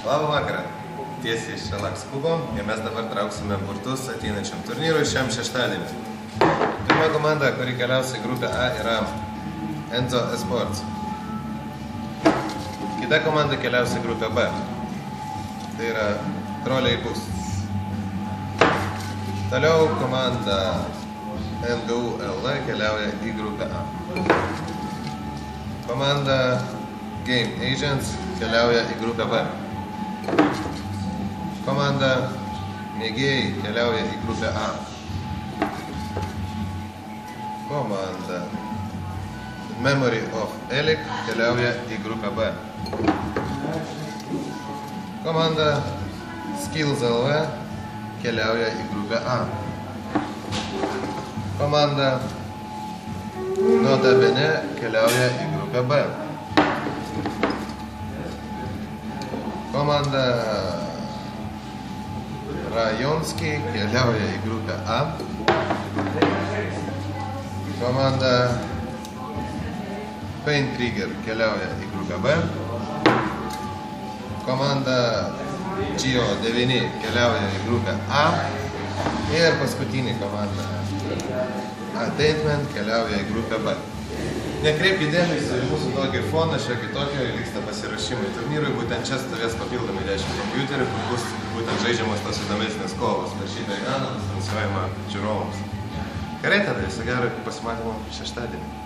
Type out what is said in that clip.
Labą vakarą. Tiesiai iš Relax klubo ir mes dabar trauksime burtus ateinančiam turnyrui šiam šeštadienį. Pirma komanda, kuri keliausia į grupę A, yra Enzo Esports. Kita komanda keliausia į grupę B. Tai yra Troleibus. Toliau komanda NGU LV keliauja į grupę A. Komanda Game Agents keliauja į grupę B. Komanda Mėgėjai keliauja į grupę A. Komanda Memory of Elic keliauja į grupę B. Komanda Skills LV keliauja į grupę A. Komanda Nota Bene keliauja į grupę B. Komanda Rajonskiai keliauja į grupę A. Komanda Painkrieger keliauja į grupę B. Komanda Gio 9 keliauja į grupę A. Ir paskutinė komanda Attainment keliauja į grupę B. Nekreipkite dėmesį į mūsų tokį foną, šiokį tokio, vyksta pasirašymai turnyrui, būtent čia stovės papildomai 10 kompiuterių, kur bus būtent žaidžiamos tos įdomesnės kovos per šitą ekraną, transliuojama žiūrovams. Gerai, tada viso gero, pasimatymo šeštadienį.